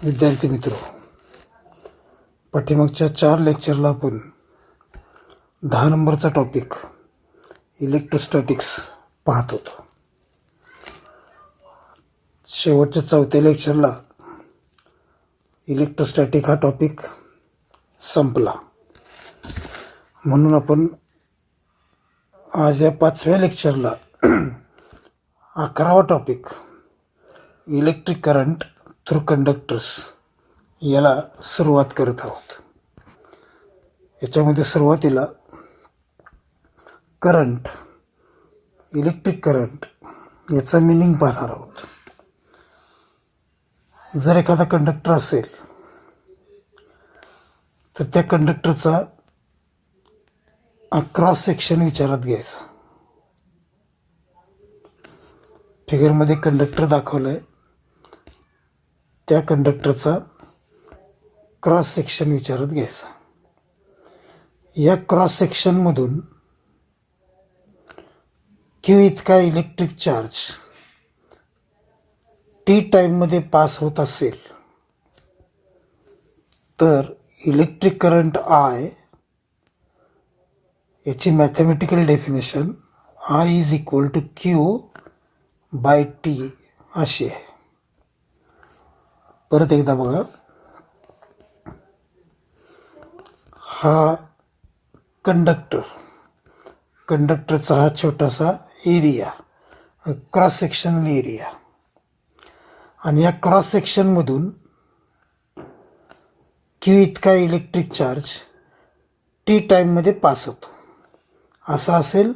विद्यार्थी मित्र, पाठीमागच्या 4 लेक्चरला आपण 10 नंबरचा टॉपिक इलेक्ट्रोस्टॅटिक्स पाहत होतो. शेवटच्या 4थ्या लेक्चरला इलेक्ट्रोस्टॅटिक हा टॉपिक संपला. म्हणून आपण आज या 5व्या लेक्चरला 11वा topic electric current through conductors याला सुरुवात करत आहोत. याच्यामध्ये सुरुवातीला करंट, इलेक्ट्रिक करंट याचा मिनिंग पाहणार आहोत. जर एखादा कंडक्टर असेल तर त्या कंडक्टरचा क्रॉस सेक्शन विचारात घ्यायचा. फिगरमध्ये कंडक्टर दाखवलं आहे, त्या कंडक्टरचा क्रॉस सेक्शन विचारात घ्यायचा. या क्रॉस सेक्शनमधून क्यू इतका इलेक्ट्रिक चार्ज टी टाईममध्ये पास होत असेल तर इलेक्ट्रिक करंट आय याची mathematical definition I is equal to Q by T अशी आहे. परत एकदा बघा, हा कंडक्टरचा हा छोटासा एरिया, क्रॉस सेक्शनल एरिया, आणि या क्रॉस सेक्शनमधून क्यू इतका इलेक्ट्रिक चार्ज टी टाईममध्ये पास होतो. असं असेल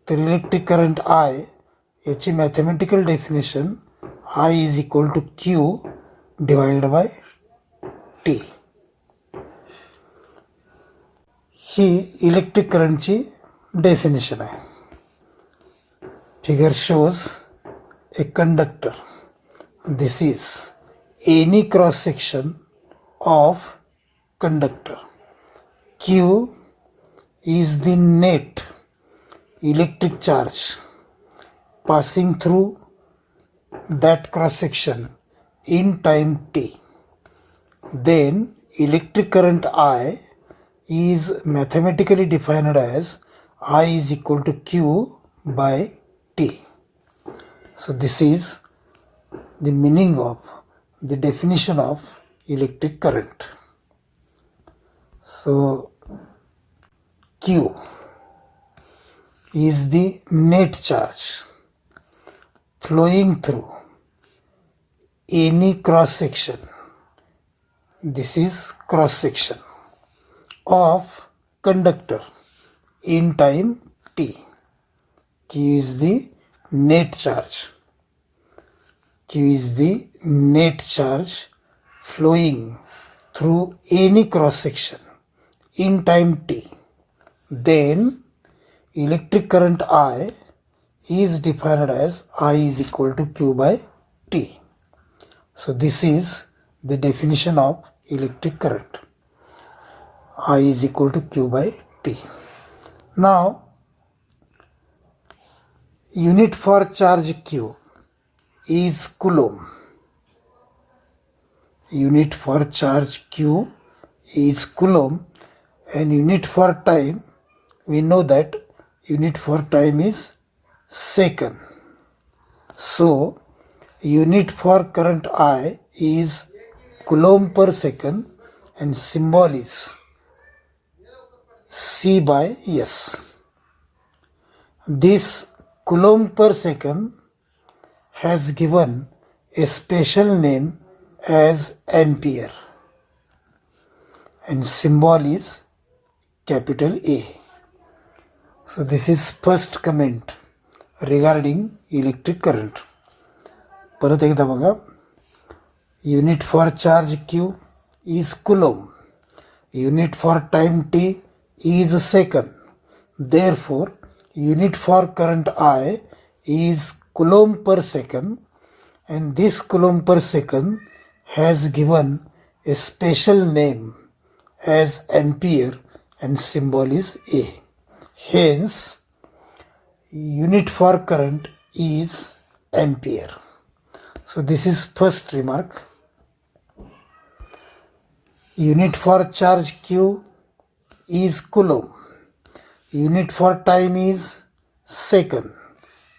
तर इलेक्ट्रिक करंट आय याची mathematical definition I is equal to Q divided by T. ही इलेक्ट्रिक करंटची डेफिनेशन आहे. Figure shows a conductor. This is any cross section of conductor. Q is the net electric charge passing through that cross section in time t. Then electric current I is mathematically defined as I is equal to Q by T. So this is the meaning of the definition of electric current. So Q is the net charge flowing through any cross section. This is cross section of conductor in time t. Q is the net charge. Q is the net charge flowing through any cross section in time t. Then electric current I is defined as I is equal to Q by T. So this is the definition of electric current. I is equal to Q by T. Now unit for charge Q is Coulomb. Unit for charge Q is Coulomb, and unit for time, we know that unit for time is second. So unit for current I is Coulomb per second, and symbol is C by S. This Coulomb per second has given a special name as ampere, and symbol is capital A. So this is first comment regarding electric current. परत एकदा बघा, unit for charge Q is Coulomb. Unit for time T is second. Therefore, unit for current I is Coulomb per second, and this Coulomb per second has given a special name as ampere, and symbol is A. Hence, unit for current is ampere. So this is first remark. Unit for charge Q is coulomb. Unit for time is second.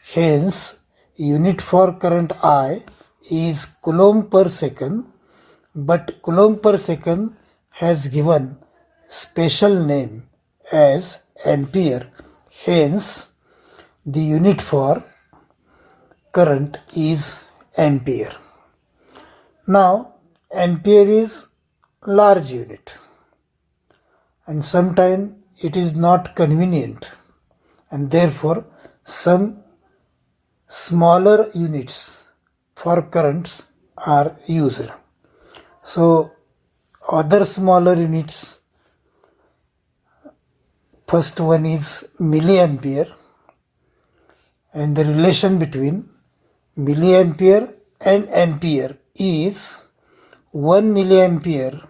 Hence, unit for current I is coulomb per second, but coulomb per second has given special name as ampere. Hence, the unit for current is ampere. Now, ampere is large unit, and sometimes it is not convenient, and therefore some smaller units for currents are used. So other smaller units, first one is milliampere, and the relation between milliampere and ampere is 1 milliampere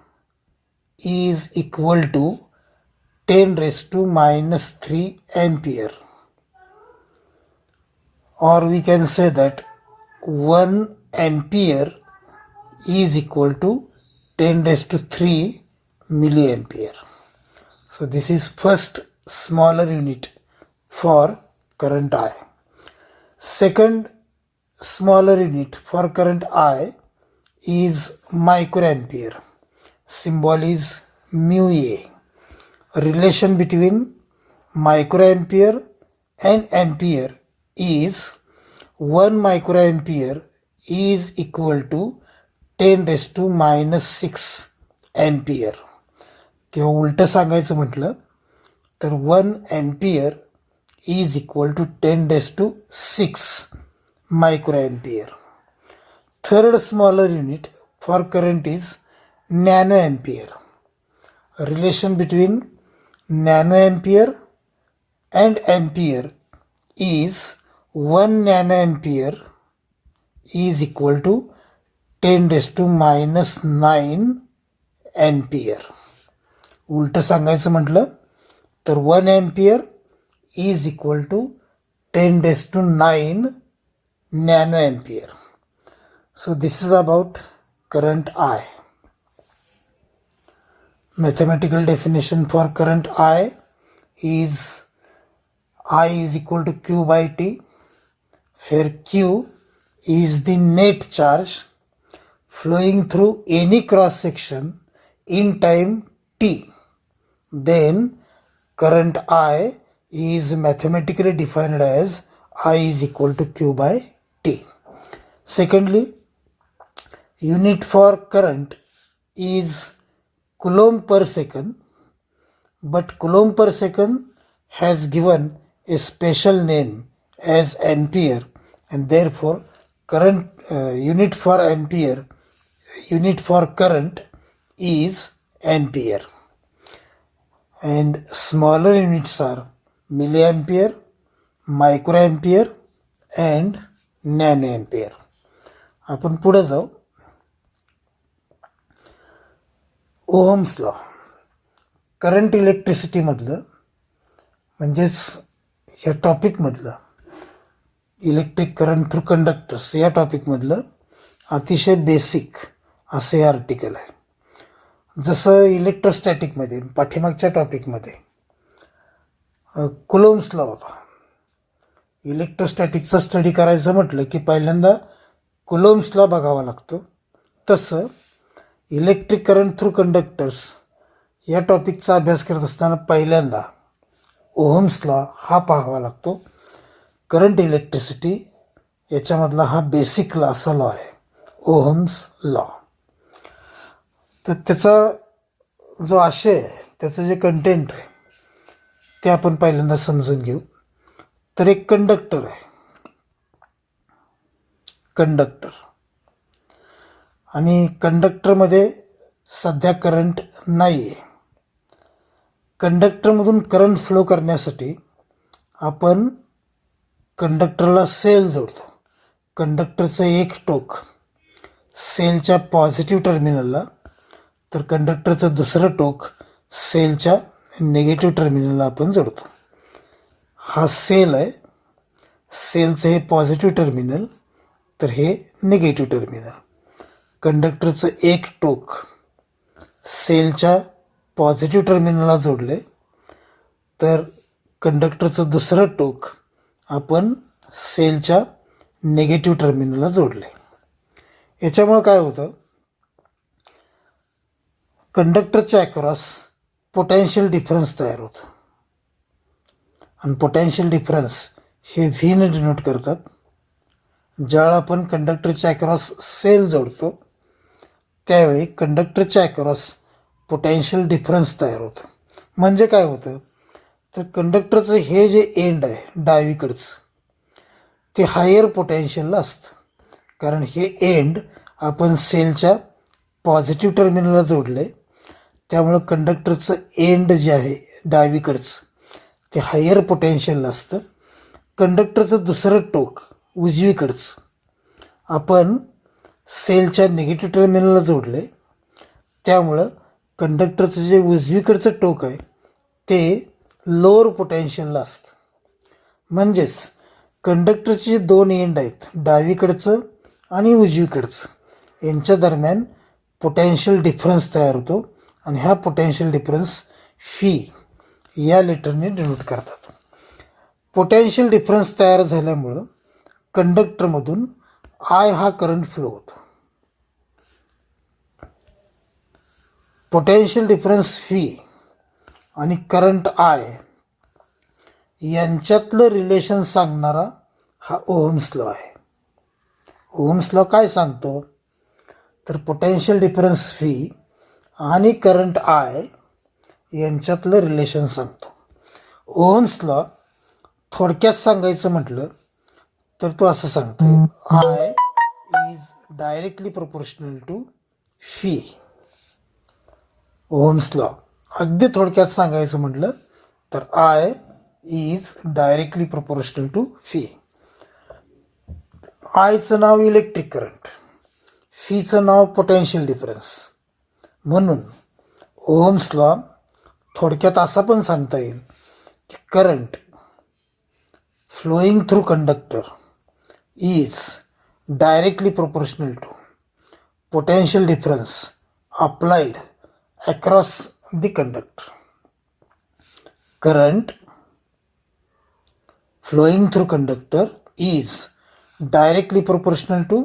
is equal to 10 raised to minus 3 ampere, or we can say that 1 ampere is equal to 10 raised to 3 milliampere. So this is first smaller unit for current I. Second smaller unit for current I is microampere. Symbol is mu A. Relation between microampere and ampere is 1 microampere is equal to 10 raised to minus 6 ampere. किंवा उलटं सांगायचं म्हटलं तर 1 ampere is equal to 10 raised to 6 microampere. Third smaller unit for current is nanoampere. Relation between nanoampere and ampere is 1 nanoampere is equal to 10 raised to minus 9 ampere. उलटं सांगायचं म्हटलं तर 1 ampere is equal to 10 raised to 9 nanoampere. So this is about current I. Mathematical definition for current I is equal to Q by T, where Q is the net charge flowing through any cross section in time T. Then current I is mathematically defined as I is equal to Q by T. Secondly, unit for current is coulomb per second, but coulomb per second has given a special name as ampere, and therefore current unit for current is ampere. And smaller units are milliampere, microampere and nanoampere. आपण पुढे जाऊ. Ohms law current electricity मधलं म्हणजेच या टॉपिकमधलं electric current through conductors या टॉपिकमधलं अतिशय basic असं हे आर्टिकल आहे. जसं इलेक्ट्रोस्टॅटिकमध्ये पाठीमागच्या टॉपिकमध्ये कुलोम्स लॉ होता. इलेक्ट्रोस्टॅटिकचा स्टडी करायचं म्हटलं की पहिल्यांदा कुलोम्स लॉ बघावा लागतो. तसं इलेक्ट्रिक करंट थ्रू कंडक्टर्स या टॉपिकचा अभ्यास करत असताना पहिल्यांदा ओहम्स लॉ हा पाहावा लागतो. करंट इलेक्ट्रिसिटी याच्यामधला हा बेसिक लॉ असा लॉ आहे, ओहम्स लॉ. तर त्याचा जो आशय आहे, त्याचं जे कंटेंट आहे ते आपण पहिल्यांदा समजून घेऊ. तर एक कंडक्टर आहे, कंडक्टर, आणि कंडक्टरमध्ये सध्या करंट नाही आहे. कंडक्टरमधून करंट फ्लो करण्यासाठी आपण कंडक्टरला सेल जोडतो. कंडक्टरचं एक टोक सेलच्या पॉझिटिव्ह टर्मिनलला, तर कंडक्टरचं दुसरं टोक सेलच्या निगेटिव्ह टर्मिनलला आपण जोडतो. हा सेल आहे, सेलचं हे पॉझिटिव्ह टर्मिनल, तर हे निगेटिव्ह टर्मिनल. कंडक्टरचं एक टोक सेलच्या पॉझिटिव्ह टर्मिनलला जोडले तर कंडक्टरचं दुसरं टोक आपण सेलच्या निगेटिव्ह टर्मिनलला जोडले. याच्यामुळं काय होतं, कंडक्टरच्या अक्रॉस पोटॅन्शियल डिफरन्स तयार होतो आणि पोटॅन्शियल डिफरन्स हे व्हीने डिनोट करतात. ज्यावेळेला आपण कंडक्टरच्या अक्रॉस सेल जोडतो त्यावेळी कंडक्टरच्या अक्रॉस पोटॅन्शियल डिफरन्स तयार होतं. म्हणजे काय होतं, तर कंडक्टरचं हे जे एंड आहे डावीकडचं ते हायर पोटॅन्शियलला असतं, कारण हे एंड आपण सेलच्या पॉझिटिव्ह टर्मिनलला जोडले त्यामुळं कंडक्टरचं एंड जे आहे डावीकडचं ते हायर पोटॅन्शियलला असतं. कंडक्टरचं दुसरं टोक उजवीकडचं आपण सेलच्या निगेटिव्ह टर्मिनलला जोडले त्यामुळं कंडक्टरचं जे उजवीकडचं टोक आहे ते लोअर पोटॅन्शियलला असतं. म्हणजेच कंडक्टरचे जे दोन एंड आहेत डावीकडचं आणि उजवीकडचं यांच्या दरम्यान पोटॅन्शियल डिफरन्स तयार होतो आणि हा पोटॅन्शियल डिफरन्स फी या लेटरने डिनोट करतात. पोटॅन्शियल डिफरन्स तयार झाल्यामुळं कंडक्टरमधून आय हा करंट फ्लो होतो. पोटॅन्शियल डिफरन्स फी आणि करंट आय यांच्यातलं रिलेशन सांगणारा हा ओहम्स लॉ आहे. ओहम्स लॉ काय सांगतो, तर पोटॅन्शियल डिफरन्स फी आणि करंट आय यांच्यातलं रिलेशन सांगतो. ओहम्स लॉ थोडक्यात सांगायचं म्हटलं तर तो असं सांगतो, I is directly proportional to phi. Ohm's law अगदी थोडक्यात सांगायचं म्हटलं तर I is directly proportional to phi. आयचं नाव इलेक्ट्रिक करंट, फीचं नाव पोटॅन्शियल डिफरन्स. म्हणून ओहम्स लॉ थोडक्यात असा पण सांगता येईल की current flowing through conductor is directly proportional to potential difference applied across the conductor. Current flowing through conductor is directly proportional to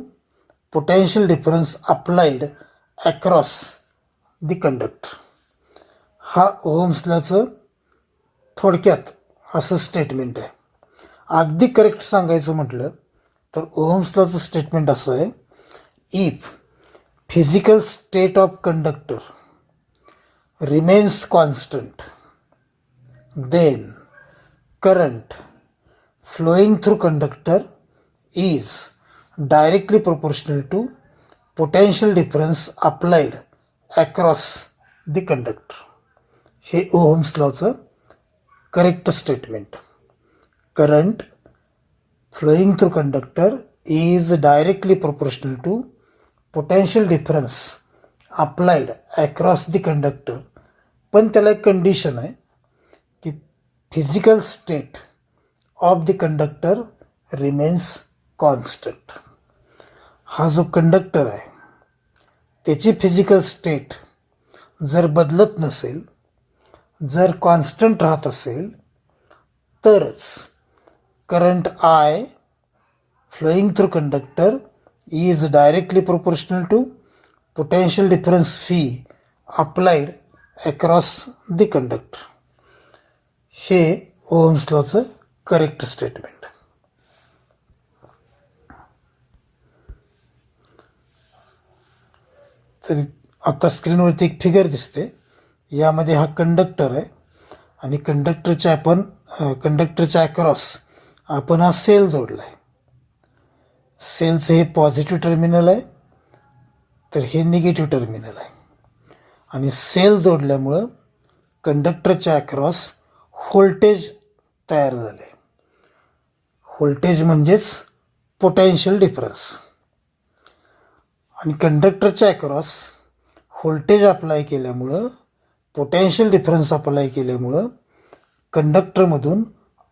potential difference applied across the conductor. हा ohms लॉचं थोडक्यात असं statement आहे. अगदी करेक्ट सांगायचं म्हटलं तर ohms लॉचं statement असं आहे, if physical state of conductor remains constant, then current flowing through conductor is directly proportional to potential difference applied across the conductor. हे ओहम्स लॉचं correct statement. Current flowing through conductor is directly proportional to potential difference applied across the conductor. पण त्याला एक condition आहे की physical state of the conductor remains constant. हा जो conductor आहे त्याची फिजिकल स्टेट जर बदलत नसेल, जर कॉन्स्टंट राहत असेल तरच current I flowing through conductor is directly proportional to potential difference phi applied across the conductor. हे ओहम्स लॉचं करेक्ट स्टेटमेंट. तर आता स्क्रीनवरती एक फिगर दिसते, यामध्ये हा कंडक्टर आहे आणि कंडक्टरच्या अक्रॉस आपण हा सेल जोडला आहे. सेलचं हे पॉझिटिव्ह टर्मिनल आहे तर हे निगेटिव्ह टर्मिनल आहे आणि सेल जोडल्यामुळं कंडक्टरच्या अक्रॉस व्होल्टेज तयार झाले. व्होल्टेज म्हणजेच पोटॅन्शियल डिफरन्स. आणि कंडक्टरच्या अक्रॉस व्होल्टेज अप्लाय केल्यामुळं, पोटॅन्शियल डिफरन्स अप्लाय केल्यामुळं कंडक्टरमधून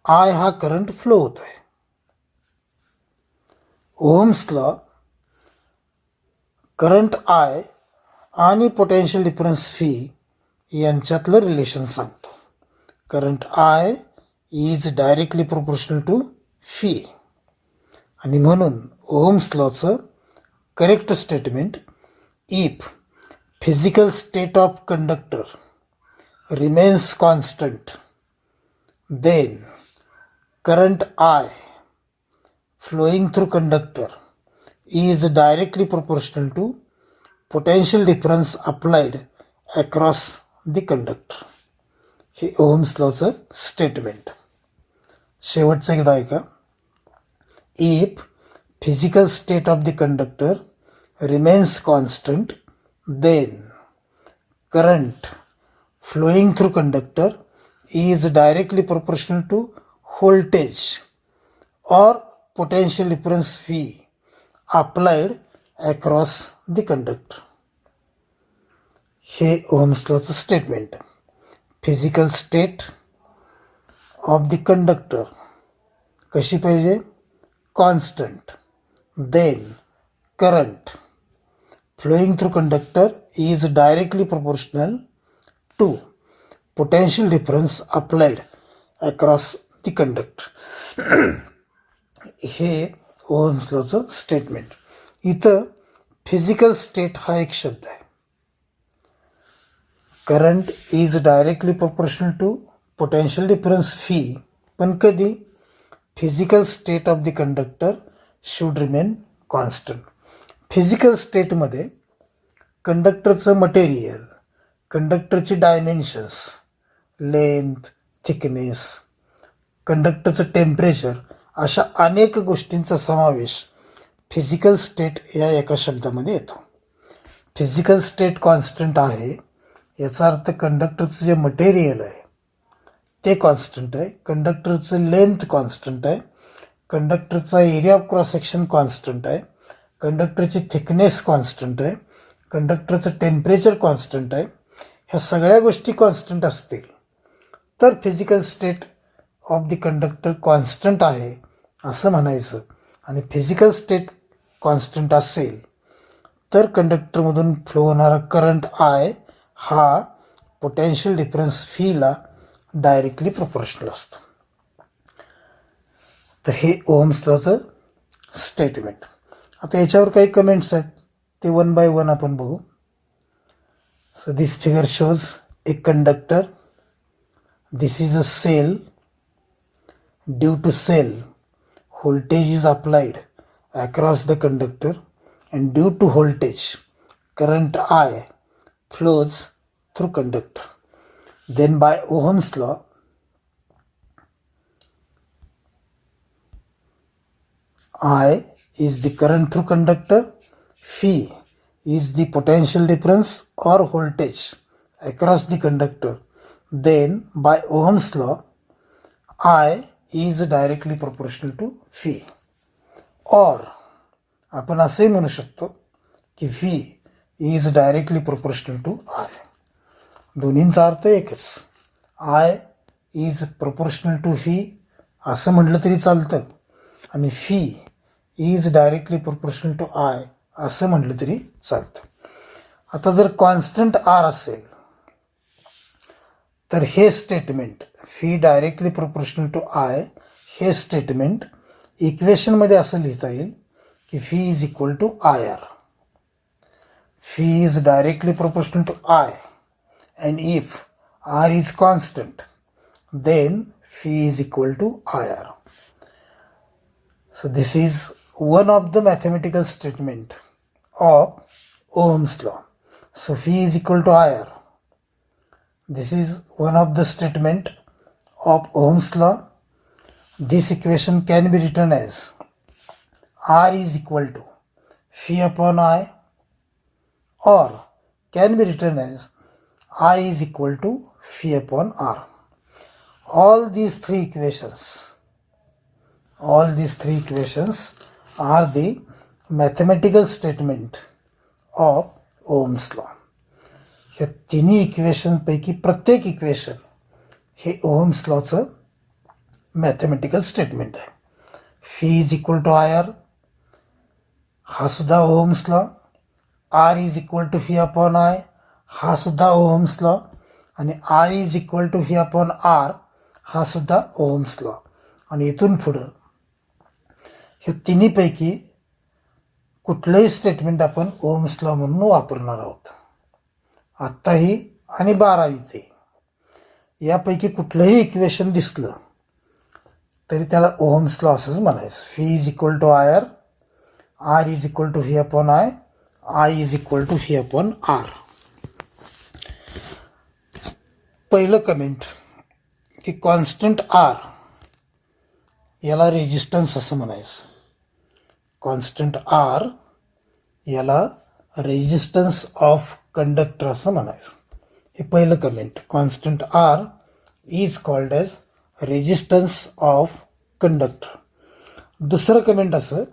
आय हा करंट फ्लो होतो आहे. ओहम्स लॉ, करंट आय आणि पोटेन्शियल डिफरन्स फी यांच्यातलं रिलेशन सांगतो. Current I is directly proportional to phi. आणि म्हणून ओहम्स लॉचं correct statement, if physical state of conductor remains constant then current I flowing through conductor is directly proportional to potential difference applied across the conductor. हे Ohm's लॉचं statement. शेवटचं एकदा ऐका. If physical state of the conductor remains constant then current flowing through conductor is directly proportional to voltage or potential difference V applied across the conductor. हे Ohm's लॉचं statement. Physical state of the conductor कशी पाहिजे? Constant. Then current flowing through conductor is directly proportional to potential difference applied across the conductor. हे Ohm's लॉचं statement. इथं physical state हा एक शब्द आहे. Current is directly proportional to potential difference फी, पण कधी? Physical state of the conductor should remain constant. Physical स्टेटमध्ये कंडक्टरचं मटेरियल, कंडक्टरची डायमेन्शन्स, लेंथ, थिकनेस, कंडक्टरचं टेम्परेचर, अशा अनेक गोष्टींचा समावेश फिजिकल स्टेट या एका शब्दामध्ये येतो. फिजिकल स्टेट कॉन्स्टंट आहे याचा अर्थ कंडक्टरचं जे मटेरियल आहे ते कॉन्स्टंट आहे, कंडक्टरचं लेंथ कॉन्स्टंट आहे, कंडक्टरचा area of cross section constant आहे, कंडक्टरची थिकनेस कॉन्स्टंट आहे, कंडक्टरचं टेम्परेचर कॉन्स्टंट आहे. ह्या सगळ्या गोष्टी कॉन्स्टंट असतील तर physical state of the conductor constant आहे असं म्हणायचं. आणि फिजिकल स्टेट कॉन्स्टंट असेल तर कंडक्टरमधून फ्लो होणारा करंट आय हा पोटेन्शियल डिफरन्स फीला डायरेक्टली प्रोपोर्शनल असतो. तर हे ओहम्स लॉचं स्टेटमेंट. आता याच्यावर काही कमेंट्स आहेत, ते वन बाय वन आपण बघू. So this figure shows a conductor. This is a cell. Due to cell, voltage is applied across the conductor, and due to voltage, current I flows through conductor. Then by Ohm's law, I is the current through conductor, phi is the potential difference or voltage across the conductor. Then by Ohm's law, I is directly proportional to phi. Or आपण असे म्हणू शकतो की V is directly proportional to I. दोन्हींचा अर्थ एकच. I is proportional to V असं म्हटलं तरी चालतं आणि phi is directly proportional to I असं म्हटलं तरी चालतं. आता जर कॉन्स्टंट आर असेल तर हे statement phi directly proportional to I, हे स्टेटमेंट इक्वेशनमध्ये असं लिहिता येईल की phi is equal to I R. Phi is directly proportional to I and if R is constant then phi is equal to I R. So this is one of the mathematical statement of Ohm's law. So phi is equal to IR. This is one of the statement of Ohm's law. This equation can be written as R is equal to phi upon I, or can be written as I is equal to phi upon R. All these three equations are the mathematical statement of Ohm's law. या तिन्ही इक्वेशनपैकी प्रत्येक equation हे Ohm's लॉचं mathematical statement आहे. Phi is equal to I R हा सुद्धा Ohm's law, R is equal to V upon I, हा सुद्धा ओहम्स लॉ, आणि I is equal to V upon R, हा सुद्धा ओहम्स लॉ. आणि इथून पुढं हे तिन्हीपैकी कुठलंही स्टेटमेंट आपण ओहम्स लॉ म्हणून वापरणार आहोत. आत्ताही आणि 12वीतही यापैकी कुठलंही इक्वेशन दिसलं तरी त्याला ओहम्स लॉ असंच म्हणायचं. V is equal to I R, R is equal to V upon I, I is equal to V upon R. पहिलं कमेंट की कॉन्स्टंट आर याला रेजिस्टन्स असं म्हणायचं. कॉन्स्टंट आर याला रेजिस्टन्स ऑफ कंडक्टर असं म्हणायचं. हे पहिलं comment. Constant R is called as resistance of conductor. दुसरं कमेंट असं,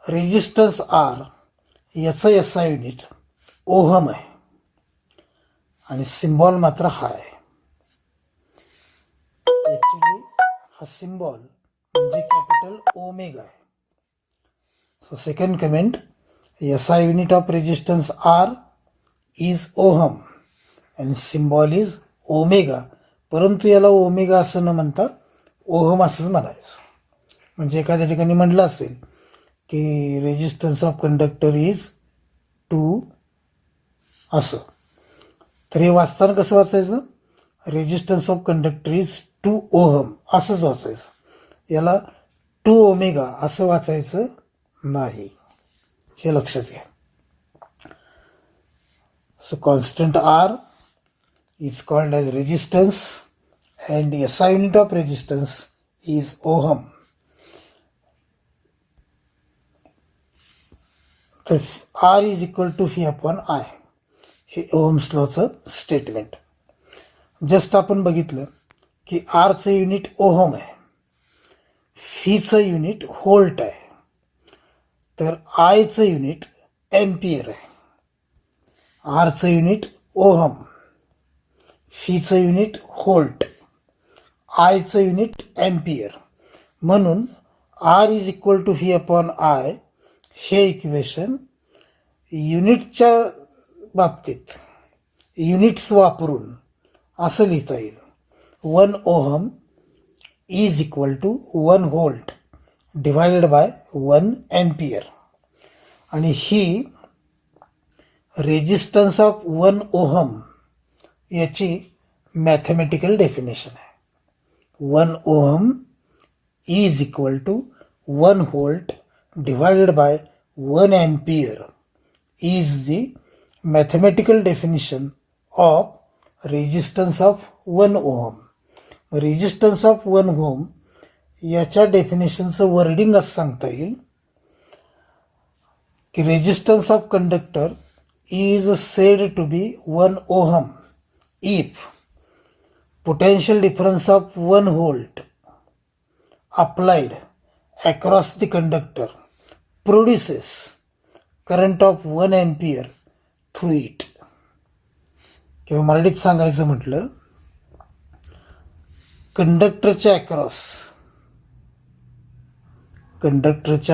रेजिस्टन्स आर याचं SI युनिट ओहम आहे आणि सिम्बॉल मात्र हा आहे. ॲक्च्युली हा सिम्बॉल म्हणजे कॅपिटल ओमेगा आहे. So second comment, SI unit of resistance R is ohm आणि सिम्बॉल इज ओमेगा, परंतु याला ओमेगा असं न म्हणता ओहम असंच म्हणायचं. म्हणजे एखाद्या ठिकाणी म्हटलं असेल की रेजिस्टन्स ऑफ कंडक्टर इज 2 असं, तर हे वाचताना कसं वाचायचं? Resistance of conductor is 2 ohm असंच वाचायचं. याला 2 ओमेगा असं वाचायचं नाही, हे लक्षात घ्या. So constant R is called as resistance and SI unit of resistance is ohm. तर R is equal to V upon I हे ओहम्स लॉचं स्टेटमेंट. जस्ट आपण बघितलं की आरचं युनिट ओहम आहे, व्हीचं युनिट व्होल्ट आहे, तर आयचं युनिट एम्पियर आहे. आरचं युनिट ओहम, व्हीचं युनिट व्होल्ट, आयचं युनिट एम्पियर. म्हणून R is equal to V upon I हे इक्वेशन युनिटच्या बाबतीत युनिट्स वापरून असं लिहिता येईल. 1 ohm is equal to 1 volt divided by 1 ampere. आणि ही रेजिस्टन्स ऑफ 1 ओहम याची मॅथमॅटिकल डेफिनेशन आहे. 1 ohm is equal to 1 volt divided by 1 ampere is the mathematical definition of resistance of 1 ohm. Resistance of 1 ohm याच्या डेफिनेशनचं wording असं सांगता येईल की resistance of conductor is said to be 1 ohm if potential difference of 1 volt applied across the conductor produces current of 1 ampere through it. किंवा मराठीत सांगायचं म्हटलं, कंडक्टरच्या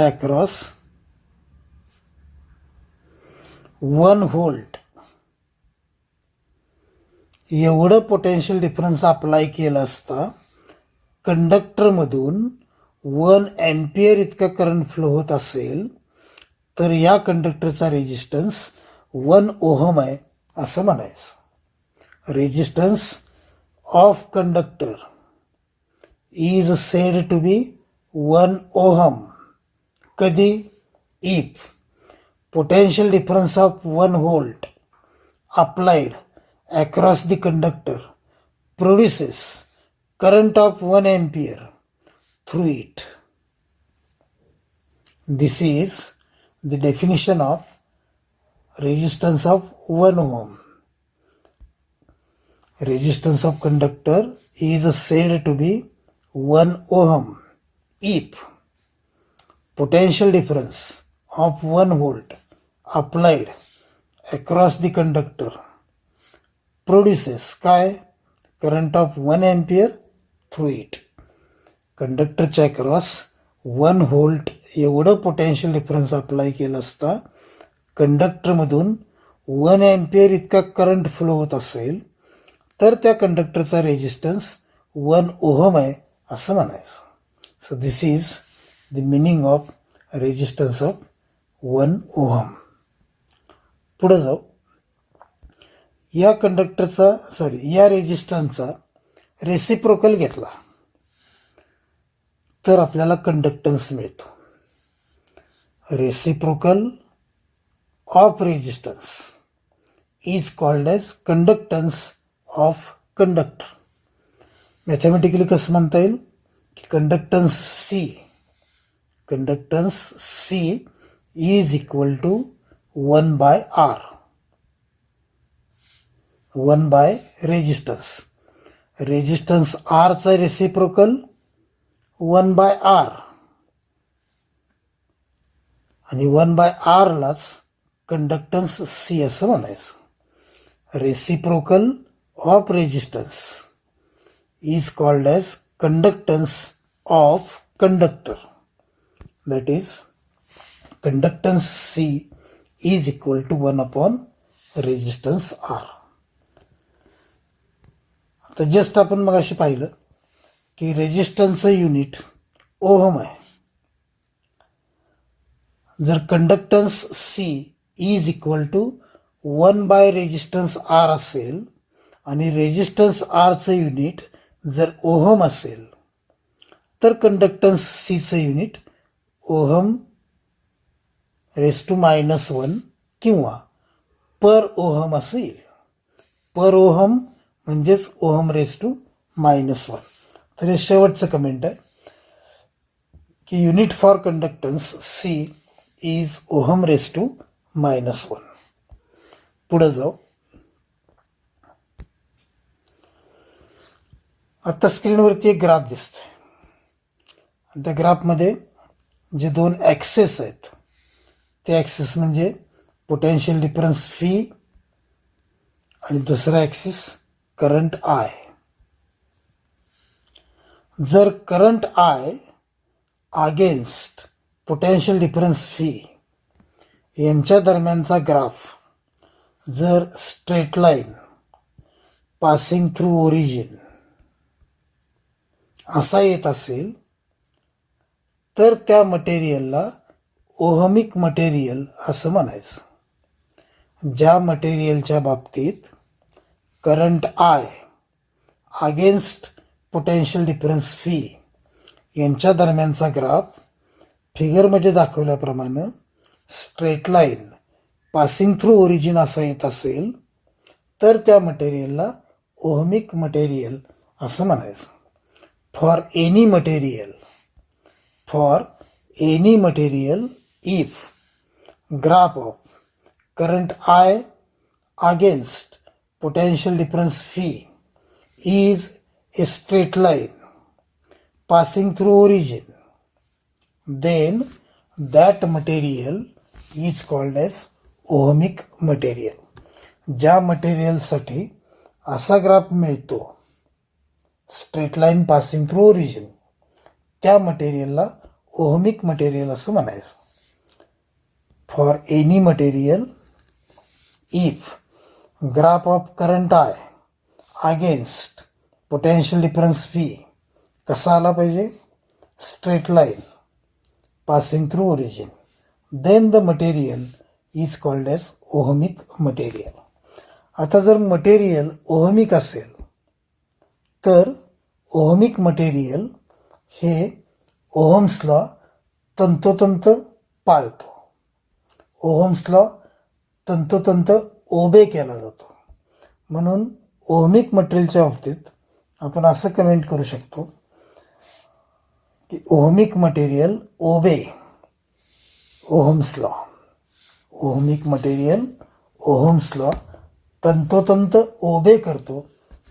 अक्रॉस 1 व्होल्ट एवढं पोटेन्शियल डिफरन्स अप्लाय केला असता कंडक्टरमधून 1 एम्पियर इतका करंट फ्लो होत असेल तर या कंडक्टरचा रेजिस्टन्स 1 ओहम आहे असं म्हणायचं. Resistance of conductor is said to be 1 ohm कधी? If potential difference of 1 volt applied across the conductor produces current of 1 ampere through it. This is the definition of resistance of 1 ohm. Resistance of conductor is said to be 1 ohm if potential difference of 1 volt applied across the conductor produces काय? current of 1 ampere through it. कंडक्टरच्या across 1 volt एवढं potential difference apply केलं असता कंडक्टरमधून 1 ampere इतका current flow होत असेल तर त्या कंडक्टरचा रेजिस्टन्स 1 ओहम आहे असं म्हणायचं. So this is the meaning of resistance of 1 ohm. पुढे जाऊ. या रेजिस्टन्सचा रेसिप्रोकल घेतला तर आपल्याला कंडक्टन्स मिळतो. Reciprocal of resistance is called as conductance of conductor. Mathematically कसं म्हणता येईल की conductance C is equal to 1 by R. 1 by resistance आरचा रेसिप्रोकल 1 बाय आर आणि 1 बाय आरलाच कंडक्टन्स सी असं म्हणायचं. Reciprocal of resistance is called as conductance of conductor. That is conductance C is equal to 1 upon resistance R. आता just आपण मगाशी पाहिलं की रेजिस्टन्सचं युनिट ओहम आहे. जर conductance C is equal to 1 by resistance R असेल आणि रेजिस्टन्स आरचं युनिट जर ओहम असेल तर कंडक्टन्स सीचं युनिट ओहम रेस टू -1 किंवा पर ओहम असं येईल. पर ओहम म्हणजेच ओहम रेस टू -1. तर हे शेवटचं कमेंट आहे की unit for conductance C is ohm raise to -1. पुढे जाऊ. आता स्क्रीनवरती एक ग्राफ दिसतोय आणि त्या ग्राफमध्ये जे 2 ॲक्सेस आहेत ते ॲक्सेस म्हणजे पोटेन्शियल डिफरन्स फी आणि दुसरा ॲक्सेस करंट आय. जर current I against potential difference fee यांच्या दरम्यानचा ग्राफ जर straight line passing through origin असा येत असेल तर त्या मटेरियलला ओहमिक मटेरियल असं म्हणायचं. ज्या मटेरियलच्या बाबतीत current I against potential difference fee यांच्या दरम्यानचा ग्राफ फिगरमध्ये दाखवल्याप्रमाणे straight line passing through origin असा येत असेल तर त्या मटेरियलला ओहमिक मटेरियल असं म्हणायचं. For any material if graph of current I against potential difference phi is a straight line passing through origin, then that material is called as ohmic material. ज्या मटेरियलसाठी असा ग्राफ मिळतो straight line passing through origin त्या मटेरियलला ohmic material असं म्हणायचं. For any material if graph of current I against potential difference phi कसा आला पाहिजे straight line passing through origin then the material is called as ohmic material. आता जर material ohmic असेल तर ओहमिक मटेरियल हे ओहम्स लॉ तंतोतंत पाळतो. ओहम्स लॉ तंतोतंत ओबे केला जातो. म्हणून ओहमिक मटेरियलच्या बाबतीत आपण असं कमेंट करू शकतो की ohmic material obey Ohm's law. Ohmic material Ohm's law तंतोतंत ओबे करतो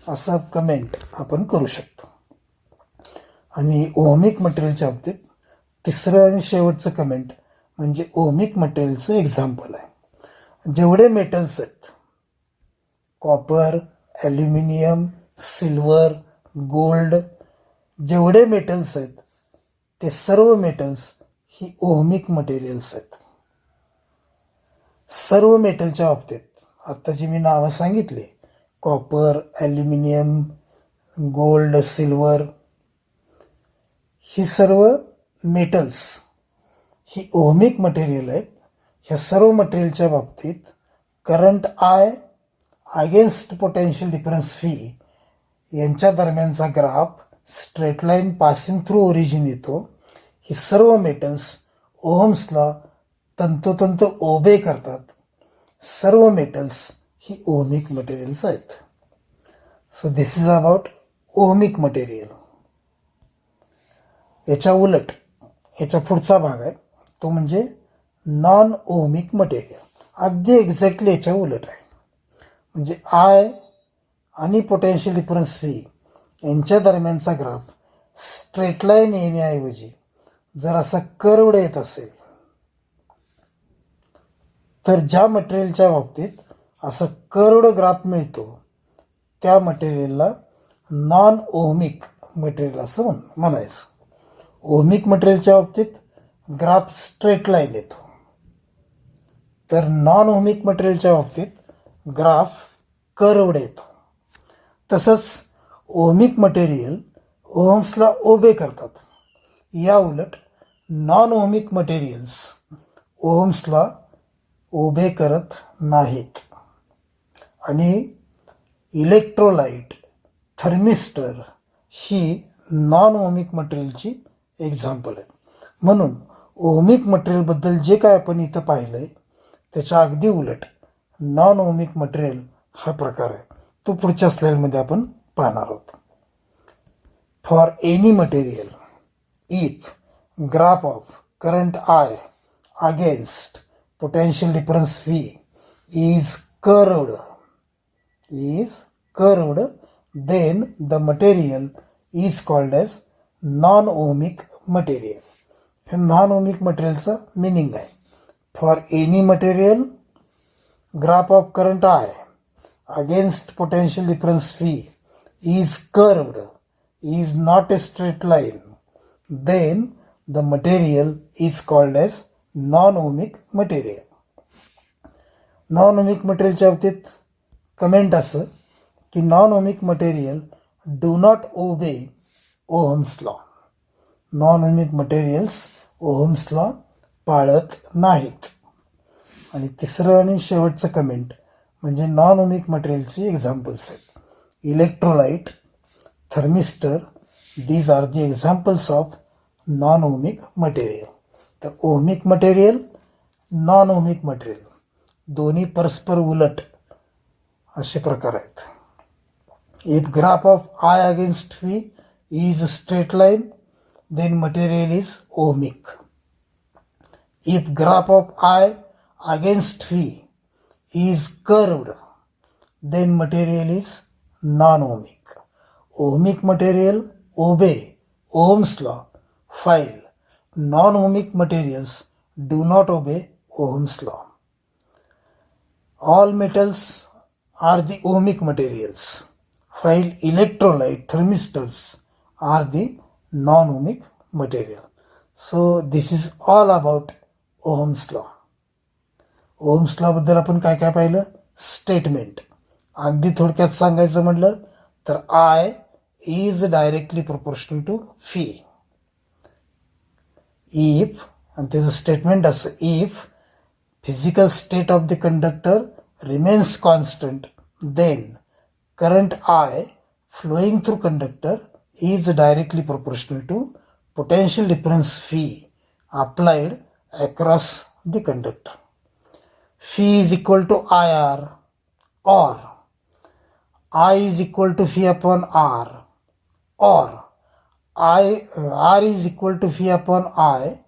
असं कमेंट आपण करू शकतो. आणि ओहमिक मटेरियलच्या बाबतीत तिसरं आणि शेवटचं कमेंट म्हणजे ओहमिक मटेरियलचं एक्झाम्पल आहे. जेवढे मेटल्स आहेत कॉपर, ॲल्युमिनियम, सिल्वर, गोल्ड जेवढे मेटल्स आहेत ते सर्व मेटल्स ही ओहमिक मटेरियल्स आहेत. सर्व मेटलच्या बाबतीत आत्ता जी मी नावं सांगितली, कॉपर, ॲल्युमिनियम, गोल्ड, सिल्वर, ही सर्व मेटल्स ही ओहमिक मटेरियल आहेत. ह्या सर्व मटेरियलच्या बाबतीत current I against potential difference fee यांच्या दरम्यानचा graph straight line passing through origin येतो. ही सर्व मेटल्स ओहम्सला तंतोतंत ओबे करतात. सर्व मेटल्स ही ओहमिक मटेरियल्स आहेत. So this is about ohmic material. याच्या उलट याचा पुढचा भाग आहे तो म्हणजे नॉन ओहमिक मटेरियल. अगदी एक्झॅक्टली याच्या उलट आहे. म्हणजे आय आणि पोटेन्शियल डिफरन्स फी यांच्या दरम्यानचा ग्राफ स्ट्रेट लाईन येण्याऐवजी जर असा कर्वड येत असेल तर ज्या मटेरियलच्या बाबतीत असा कर्वड ग्राफ मिळतो त्या मटेरियलला नॉन ओहमिक मटेरियल असं म्हणायचं. ओहमिक मटेरियलच्या बाबतीत ग्राफ स्ट्रेट लाईन येतो, तर नॉन ओहमिक मटेरियलच्या बाबतीत ग्राफ कर्वड येतो. तसंच ओहमिक मटेरियल ओहम्सला ओबे करतात. या उलट नॉन ओहमिक मटेरियल्स ओहम्सला ओबे करत नाहीत. आणि इलेक्ट्रोलाइट, थर्मिस्टर ही नॉन ओहमिक मटेरियलची एक्झाम्पल आहे. म्हणून ओहमिक मटेरियलबद्दल जे काय आपण इथं पाहिलं आहे त्याच्या अगदी उलट नॉन ओहमिक मटेरियल हा प्रकार आहे. तो पुढच्या स्लाईडमध्ये आपण पाहणार आहोत. For any material if graph of current I against potential difference V is curved, then the material is called as non-ohmic material. हे non-ohmic materialचं meaning आहे. For any material, graph of current I against potential difference V is curved, is not a straight line, then the material is called as non ohmic material. Non ohmic मटेरियलच्या बाबतीत comment असं की non ohmic material do not obey Ohm's law. Non ohmic materials Ohm's law पाळत नाहीत. आणि तिसरं आणि शेवटचं कमेंट म्हणजे नॉन-ओहमिक मटेरियलची एक्झाम्पल्स आहेत. Electrolyte, thermistor, these are the examples of non ohmic material. तर ohmic material, non ohmic material दोन्ही परस्पर उलट असे प्रकार आहेत. If graph of I against V is straight line then material is ohmic. If graph of I against V is curved then material is non ohmic. Ohmic material obey Ohm's law while non-ohmic materials do not obey Ohm's law. All metals are the ohmic materials, while electrolyte, thermistors are the non-ohmic material. So this is all about Ohm's law. Ohm's law बद्दल आपण काय काय पाहिलं? Statement. अगदी थोडक्यात सांगायचं म्हटलं तर I is directly proportional to phi. If, and there is a statement as if physical state of the conductor remains constant, then current I flowing through conductor is directly proportional to potential difference phi applied across the conductor. Phi is equal to IR, or I is equal to phi upon R, or R is equal to phi upon I.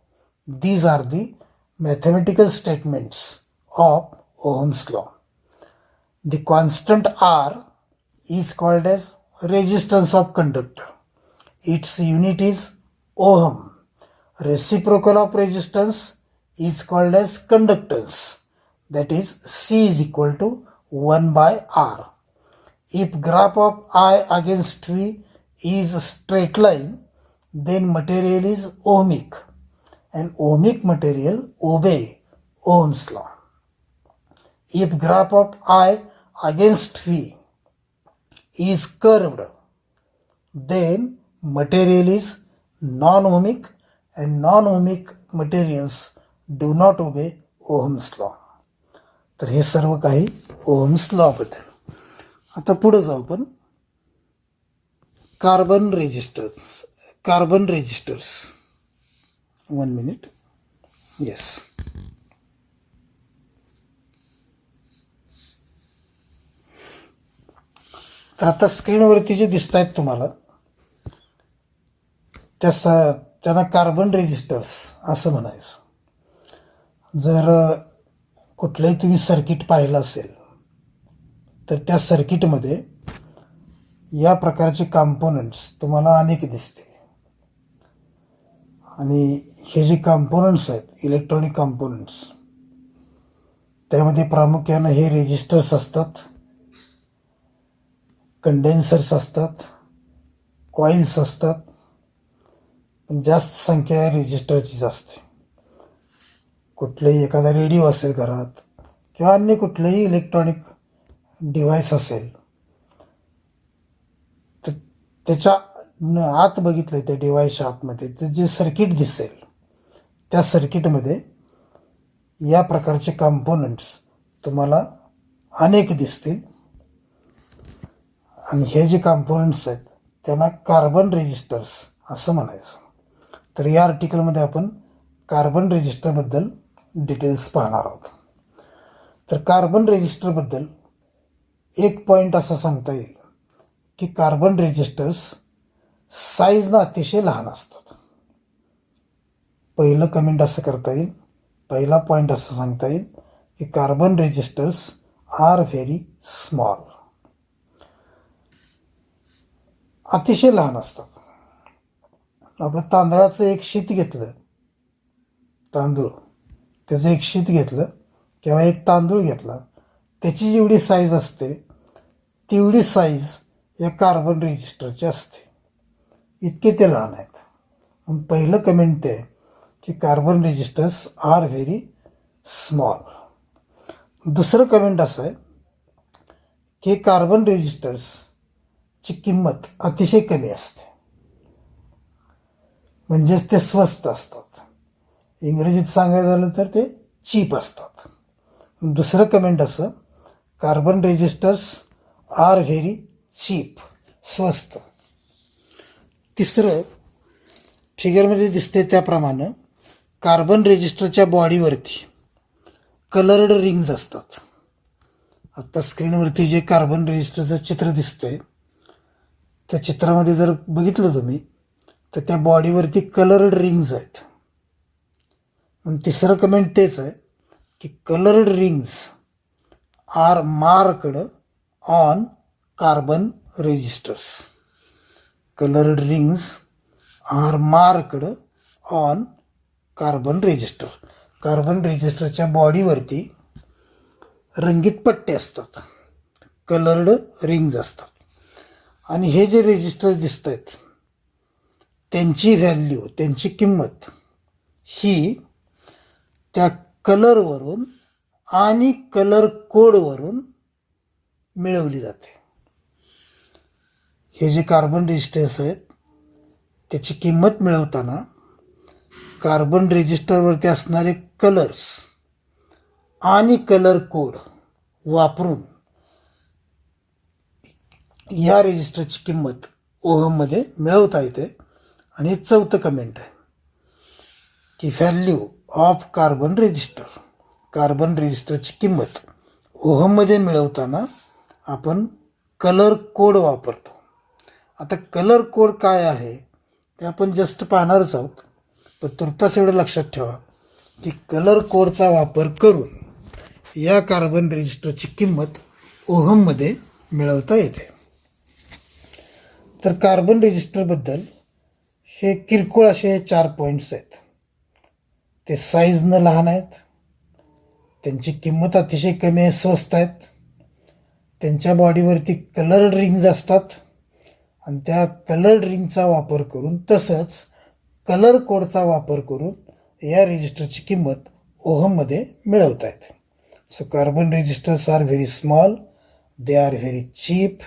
These are the mathematical statements of Ohm's law. The constant R is called as resistance of conductor. Its unit is ohm. Reciprocal of resistance is called as conductance. That is C is equal to 1 by R. If graph of I against V is a straight line, then material is ohmic, an ohmic material obey Ohm's law. If graph of I against V is curved, then material is non-ohmic and non-ohmic materials do not obey Ohm's law. तर हे सर्व काही ohms law बद्दल. आता पुढे जाऊ आपण. Carbon resistors 1 minute. Yes. तर आता स्क्रीनवरती जे दिसत आहेत तुम्हाला त्यांना कार्बन रेजिस्टर्स असं म्हणायचं. जर कुठलंही तुम्ही सर्किट पाहिलं असेल तर त्या सर्किटमध्ये या प्रकारचे कॉम्पोनंट्स तुम्हाला अनेक दिसतील. आणि हे जे कॉम्पोनंट्स आहेत इलेक्ट्रॉनिक कॉम्पोनंट्स, त्यामध्ये प्रामुख्यानं हे रेजिस्टर्स असतात, कंडेन्सर्स असतात, कॉइल्स असतात. पण जास्त संख्या रेजिस्टरचीच असते. कुठलंही एखादा रेडिओ असेल घरात किंवा अन्य कुठलंही इलेक्ट्रॉनिक डिव्हाइस असेल तर त्याच्या आत बघितलं त्या डिव्हाइसच्या आतमध्ये तर जे सर्किट दिसेल त्या सर्किटमध्ये या प्रकारचे कॉम्पोनंट्स तुम्हाला अनेक दिसतील. आणि हे जे कॉम्पोनंट्स आहेत त्यांना कार्बन रेजिस्टर्स असं म्हणायचं. तर या आर्टिकलमध्ये आपण कार्बन रेजिस्टरबद्दल डिटेल्स पाहणार आहोत. तर कार्बन रेजिस्टरबद्दल एक पॉईंट असा सांगता येईल की कार्बन रेजिस्टर्स साईजनं अतिशय लहान असतात. पहिलं कमेंट असं करता येईल, पहिला पॉईंट असं सांगता येईल की carbon resistors are very small. अतिशय लहान असतात. आपलं तांदळाचं एक शीत घेतलं, तांदूळ त्याचं एक शीत घेतलं किंवा एक तांदूळ घेतला, त्याची जेवढी साईज असते तेवढी साईज या कार्बन रेजिस्टरची असते. इतके ते लहान आहेत. म्हणून पहिलं कमेंट ते की carbon resistors are very small. दुसरं कमेंट असं आहे की कार्बन रेजिस्टर्सची किंमत अतिशय कमी असते, म्हणजेच ते स्वस्त असतात. इंग्रजीत सांगायचं झालं तर ते चीप असतात. दुसरं कमेंट असं, carbon resistors are very cheap, स्वस्त. तिसरं, फिगरमध्ये दिसते त्याप्रमाणे कार्बन रेजिस्टरच्या बॉडीवरती कलर्ड रिंग्ज असतात. आत्ता स्क्रीनवरती जे कार्बन रेजिस्टरचं चित्र दिसतंय त्या चित्रामध्ये जर बघितलं तुम्ही तर त्या बॉडीवरती कलर्ड रिंग्ज आहेत. मग तिसरं कमेंट तेच आहे की coloured rings are marked on carbon resistors. Coloured rings are marked on carbon resistor. Carbon रेजिस्टरच्या बॉडीवरती रंगीत पट्टे असतात, कलर्ड रिंग्ज असतात. आणि हे जे रेजिस्टर दिसत आहेत त्यांची व्हॅल्यू, त्यांची किंमत ही त्या कलरवरून आणि कलर कोडवरून मिळवली जाते. हे जे कार्बन रेजिस्टर्स आहेत त्याची किंमत मिळवताना कार्बन रेजिस्टरवरती असणारे कलर्स आणि कलर कोड वापरून या रेजिस्टरची किंमत ओहममध्ये मिळवता येते. आणि हे चौथं कमेंट आहे की value of carbon resistor. Carbon रेजिस्टरची किंमत ओहममध्ये मिळवताना आपण कलर कोड वापरतो. आता कलर कोड काय आहे ते आपण जस्ट पाहणारच आहोत, पण तुर्तास एवढं लक्षात ठेवा की कलर कोडचा वापर करून या कार्बन रेजिस्टरची किंमत ओहममध्ये मिळवता येते. तर कार्बन रेजिस्टरबद्दल हे किरकोळ असे 4 पॉईंट्स आहेत. ते साईजनं लहान आहेत, त्यांची किंमत अतिशय कमी आहे, स्वस्त आहेत, त्यांच्या बॉडीवरती कलर्ड रिंग्ज असतात आणि त्या कलर्ड रिंगचा वापर करून तसंच कलर कोडचा वापर करून या रेजिस्टरची किंमत ओहममध्ये मिळवता येते. So carbon resistors are very small, they are very cheap.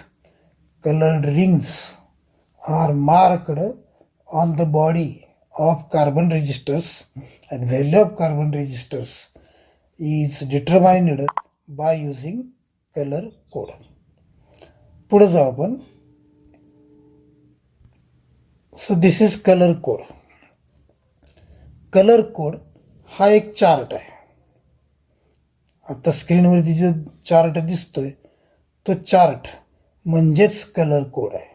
Colored rings are marked on the body of carbon registers, and value of carbon registers is determined by using color code. पुढे जाऊ आपण. So this is colour code. Colour code हा एक chart आहे. आता स्क्रीनवरती जो chart दिसतोय तो चार्ट म्हणजेच कलर कोड आहे.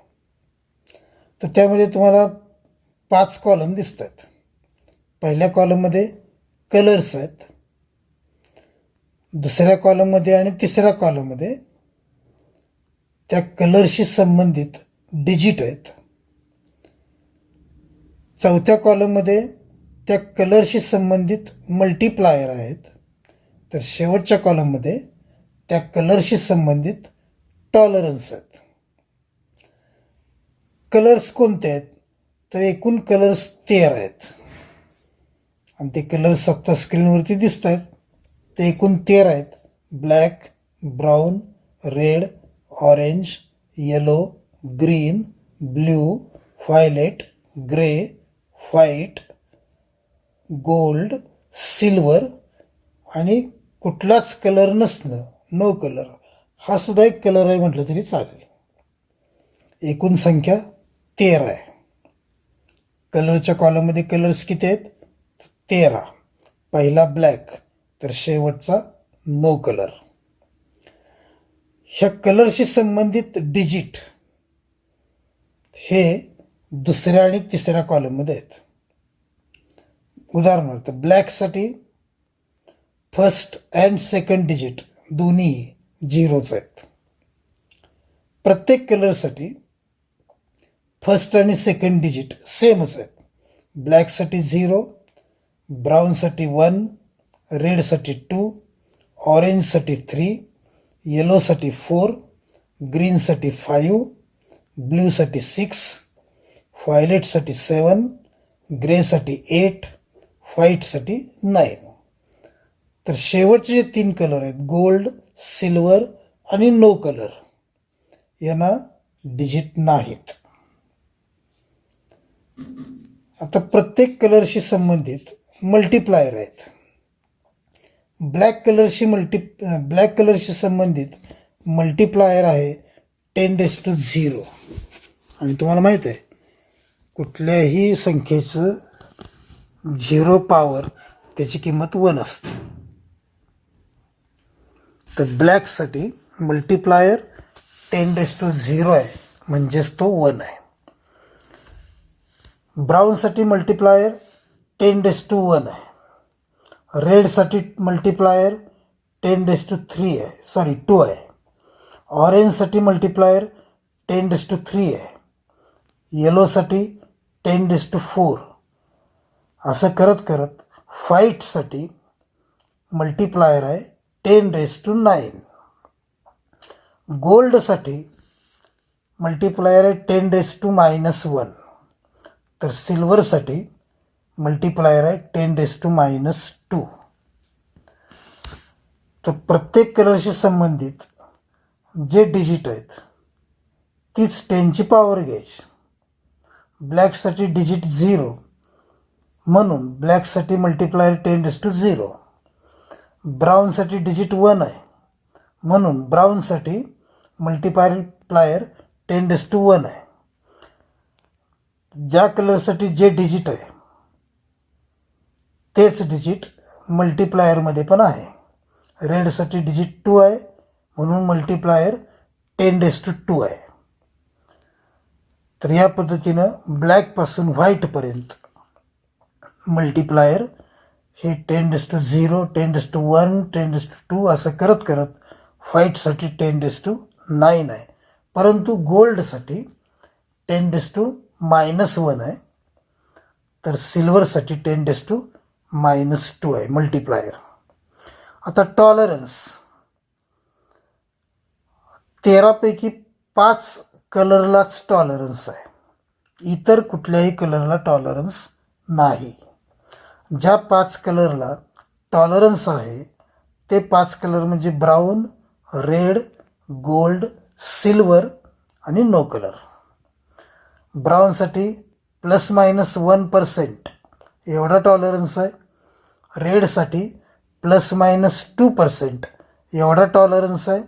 तर त्यामध्ये तुम्हाला 5 कॉलम दिसत आहेत. पहिल्या कॉलममध्ये कलर्स आहेत, दुसऱ्या कॉलममध्ये आणि तिसऱ्या कॉलममध्ये त्या कलरशी संबंधित डिजिट आहेत. चौथ्या कॉलममध्ये त्या कलरशी संबंधित मल्टिप्लायर आहेत. तर शेवटच्या कॉलममध्ये त्या कलरशी संबंधित टॉलरन्स आहेत. कलर्स कोणते आहेत तर एकूण कलर्स 13 आहेत आणि ते कलर्स आता स्क्रीनवरती दिसत आहेत. ते एकूण 13 आहेत. Black, brown, red, orange, yellow, green, blue, violet, grey, white, gold, silver आणि कुठलाच कलर नसणं, नो कलर, हा सुद्धा एक कलर आहे म्हटलं तरी चालेल. एकूण संख्या 13 आहे. कलरच्या कॉलममध्ये कलर्स किती आहेत 13. पहिला ब्लॅक तर शेवटचा नो कलर. ह्या कलरशी संबंधित डिजिट हे दुसऱ्या आणि तिसऱ्या कॉलममध्ये आहेत. उदाहरणार्थ ब्लॅकसाठी फर्स्ट अँड सेकंड डिजिट दोन्ही 0च आहेत. प्रत्येक कलरसाठी फर्स्ट आणि सेकंड डिजिट सेमच आहेत. ब्लॅकसाठी 0, ब्राऊनसाठी 1, रेडसाठी 2, ऑरेंजसाठी 3, येलोसाठी 4, ग्रीनसाठी 5, ब्ल्यूसाठी 6, व्हायलेटसाठी 7, ग्रेसाठी 8, व्हाईटसाठी 9. तर शेवटचे जे 3 कलर आहेत गोल्ड, सिल्वर आणि नो कलर यांना डिजिट नाहीत. आता प्रत्येक कलरशी संबंधित मल्टिप्लायर आहेत. ब्लॅक कलरशी संबंधित मल्टिप्लायर आहे 10⁻0. आणि तुम्हाला माहीत आहे कुठल्याही संख्येचं 0 पॉवर त्याची किंमत 1 असते. तर ब्लॅकसाठी मल्टिप्लायर 10⁻0 आहे म्हणजेच तो 1 आहे. ब्राऊनसाठी मल्टिप्लायर 10⁻1 आहे. रेडसाठी मल्टिप्लायर 10⁻3 आहे 2 आहे. ऑरेंजसाठी मल्टिप्लायर 10⁻3 आहे. येलोसाठी 10⁻4. असं करत करत व्हाईटसाठी मल्टिप्लायर आहे 10⁻9. गोल्डसाठी मल्टिप्लायर आहे 10⁻−1. तर सिल्वरसाठी मल्टिप्लायर आहे 10⁻². तर प्रत्येक कलरशी संबंधित जे डिजिट आहेत तीच 10ची पॉवर घ्यायची. ब्लॅकसाठी डिजिट 0 म्हणून ब्लॅकसाठी मल्टिप्लायर 10⁻0. ब्राऊनसाठी डिजिट 1 आहे म्हणून ब्राऊनसाठी मल्टिप्लायर 10⁻1 आहे. ज्या कलरसाठी जे डिजिट आहे तेच डिजिट मल्टिप्लायरमध्ये पण आहे. रेडसाठी डिजिट 2 आहे म्हणून मल्टिप्लायर 10⁻2 आहे. तर या पद्धतीनं ब्लॅकपासून व्हाईटपर्यंत मल्टिप्लायर हे 10⁻0, 10⁻1, 10⁻2 असं करत करत व्हाईटसाठी 10⁻9 आहे. परंतु गोल्डसाठी 10⁻−1 आहे. तर सिल्वरसाठी 10⁻−2 आहे मल्टिप्लायर. आता टॉलरन्स 13 पैकी 5 कलरलाच टॉलरन्स आहे. इतर कुठल्याही कलरला टॉलरन्स नाही. ज्या 5 कलरला टॉलरन्स आहे ते 5 कलर म्हणजे ब्राऊन, रेड, गोल्ड, सिल्वर आणि नो कलर. ब्राऊनसाठी ±1% एवढा टॉलरन्स आहे. रेडसाठी ±2% एवढा टॉलरन्स आहे.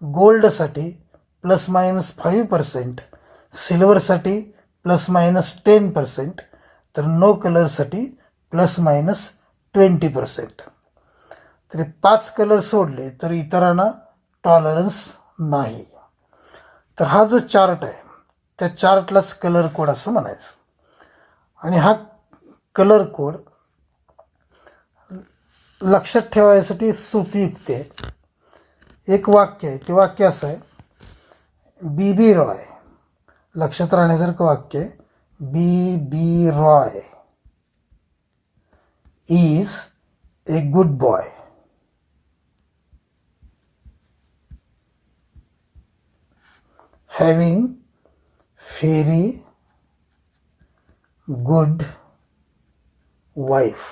गोल्डसाठी ±5%, सिल्वरसाठी ±10%, तर नो कलरसाठी ±20%. तरी 5 कलर सोडले तर इतरांना टॉलरन्स नाही. तर हा जो चार्ट आहे त्या चार्टलाच कलर कोड असं म्हणायचं. आणि हा कलर कोड लक्षात ठेवायसाठी सोपी युक्ती आहे. एक वाक्य आहे, ते वाक्य असं आहे, बी रॉय. लक्षात राहण्यासारखं वाक्य आहे, B Roy is a good boy. having very good wife.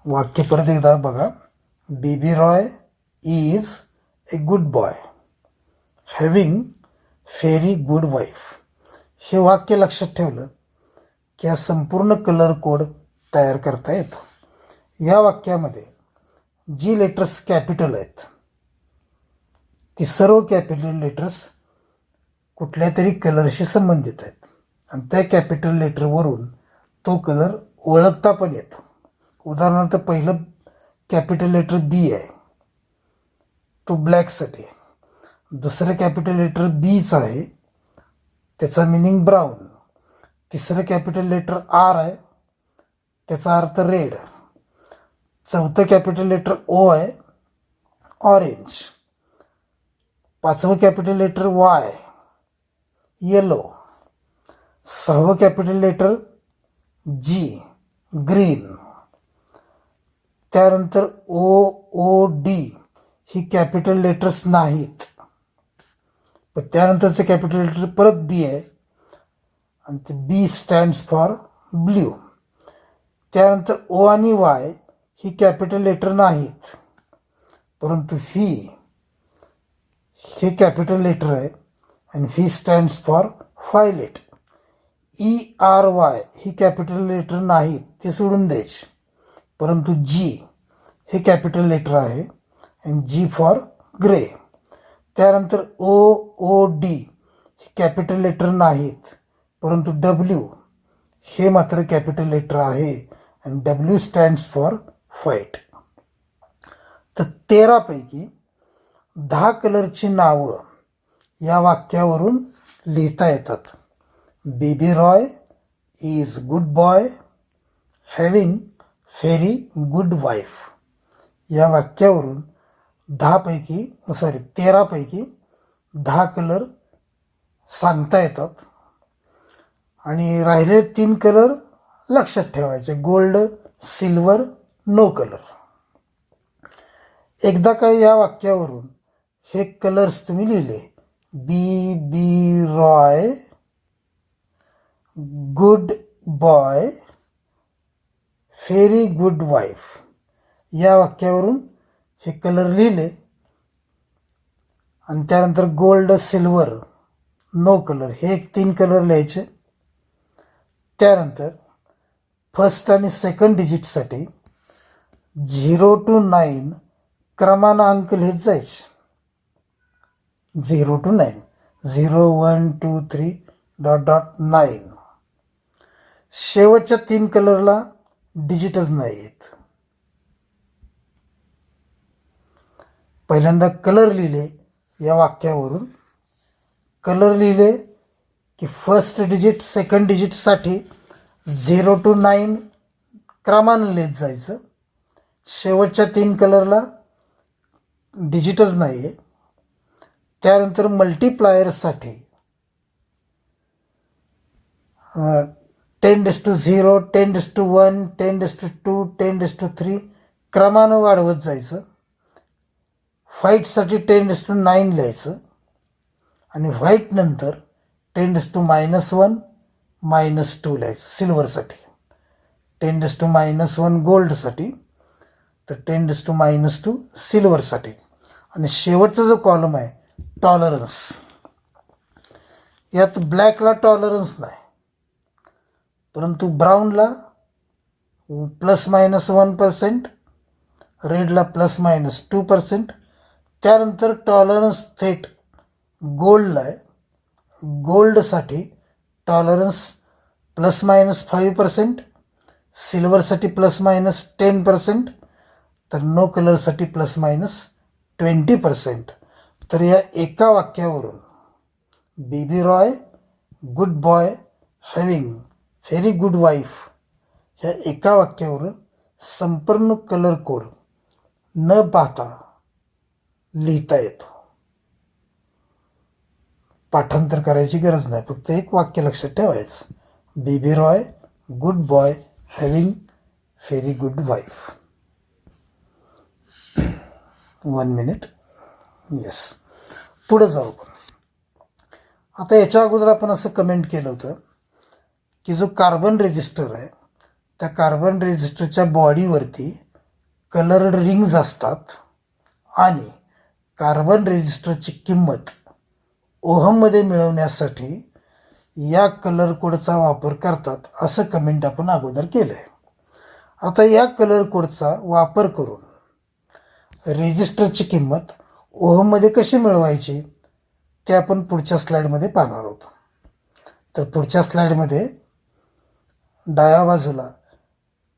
वाक्य परत एकदा बघा, B Roy is a good boy having very good wife. हे वाक्य लक्षात ठेवलं की हा संपूर्ण कलर कोड तयार करता येतो. या वाक्यामध्ये जी लेटर्स कॅपिटल आहेत ती सर्व कॅपिटल लेटर्स कुठल्या तरी कलरशी संबंधित आहेत आणि त्या कॅपिटल लेटरवरून तो कलर ओळखता पण येतो. उदाहरणार्थ पहिलं कॅपिटल लेटर बी आहे, तो ब्लॅकसाठी आहे. दुसरं कॅपिटल लेटर बीच आहे, त्याचा मिनिंग ब्राऊन. तिसरं कॅपिटल लेटर आर आहे, त्याचा अर्थ रेड. चौथं कॅपिटल लेटर ओ आहे, ऑरेंज. पाचवं कॅपिटल लेटर वाय, येलो. सहावं कॅपिटल लेटर जी, ग्रीन. त्यानंतर ओ डी ही कॅपिटल लेटर्स नाहीत. पण त्यानंतरचं कॅपिटल लेटर परत बी आहे आणि ते बी स्टँड्स फॉर ब्ल्यू. त्यानंतर ओ आणि वाय ही कॅपिटल लेटर नाहीत, परंतु व्ही हे कॅपिटल लेटर आहे आणि V stands for violet. ERY ही कॅपिटल लेटर नाहीत, ते सोडून द्यायचे, परंतु जी हे कॅपिटल लेटर आहे आणि जी फॉर ग्रे. त्यानंतर OD हे कॅपिटल लेटर नाहीत, परंतु W हे मात्र कॅपिटल लेटर आहे आणि W स्टँड्स फॉर व्हाईट. तर 13 पैकी 10 कलरची नावं या वाक्यावरून लिहिता येतात. B Roy is good boy having very good wife या वाक्यावरून 13 पैकी 10 कलर सांगता येतात. आणि राहिलेले 3 कलर लक्षात ठेवायचे, गोल्ड, सिल्वर, नो कलर. एकदा काय या वाक्यावरून हे कलर्स तुम्ही लिहिले, B Roy good boy very good wife या वाक्यावरून हे कलर लिहिले आणि त्यानंतर गोल्ड, सिल्वर, नो कलर हे 3 कलर लिहायचे. त्यानंतर फर्स्ट आणि सेकंड डिजिटसाठी 0 to 9 क्रमानं अंक लिहित जायचे. 0 to 9, 0, 1, 2, 3, ... 9. शेवटच्या 3 कलरला डिजिटच नाही आहेत. पहिल्यांदा कलर लिहिले, या वाक्यावरून कलर लिहिले की फर्स्ट डिजिट सेकंड डिजिटसाठी 0 to 9 क्रमानं लिहित जायचं. शेवटच्या 3 कलरला डिजिटच नाही आहे. त्यानंतर मल्टीप्लायर्ससाठी 10:0, 10:1, 10:2, 10:3 क्रमानं वाढवत जायचं. व्हाईटसाठी 10:9 लिहायचं आणि व्हाईट नंतर 10:-1, -2 लिहायचं सिल्वरसाठी, 10⁻⁻1 गोल्डसाठी, तर 10⁻⁻2 सिल्वरसाठी. आणि शेवटचा जो कॉलम आहे टॉलरन्स, यात ब्लॅकला टॉलरन्स नाही, परंतु ब्राऊनला ±1%, रेडला ±2%. त्यानंतर टॉलरन्स थेट गोल्डला आहे. गोल्डसाठी टॉलरन्स ±5%, सिल्वरसाठी ±10%, तर नो कलरसाठी ±20%. तर या एका वाक्यावरून BB Roy good boy having very good wife ह्या एका वाक्यावरून संपूर्ण कलर कोड न पाहता लिहिता येतो. पाठांतर करायची गरज नाही, फक्त एक वाक्य लक्षात ठेवायचं, B B Roy good boy having very good wife. 1 minute. Yes, पुढे जाऊ आपण. आता याच्या अगोदर आपण असं कमेंट केलं होतं की जो कार्बन रेजिस्टर आहे त्या कार्बन रेजिस्टरच्या बॉडीवरती कलर्ड रिंग्ज असतात आणि कार्बन रेजिस्टरची किंमत ओहममध्ये मिळवण्यासाठी या कलर कोडचा वापर करतात असं कमेंट आपण अगोदर केलं आहे. आता या कलर कोडचा वापर करून रेजिस्टरची किंमत ओहममध्ये कशी मिळवायची ते आपण पुढच्या स्लाईडमध्ये पाहणार आहोत. तर पुढच्या स्लाईडमध्ये डाव्या बाजूला